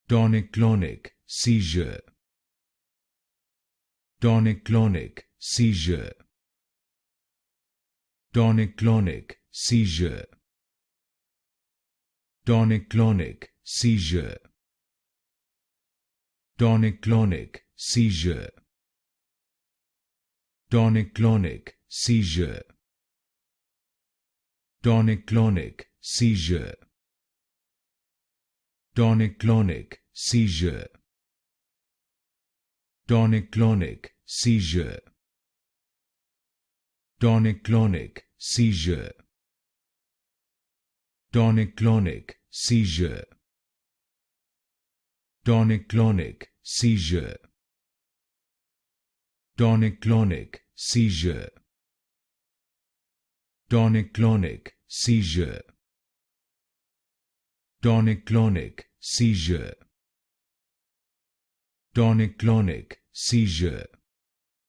Tonic-clonic seizure. Tonic-clonic seizure. Tonic-clonic seizure. Tonic-clonic seizure. Tonic-clonic seizure. Tonic-clonic seizure. Tonic-clonic seizure. Tonic-clonic seizure. Tonic-clonic seizure. Tonic-clonic seizure. Tonic-clonic seizure. Tonic-clonic seizure. Tonic-clonic seizure. Tonic-clonic seizure. Tonic-clonic seizure. Tonic-clonic seizure.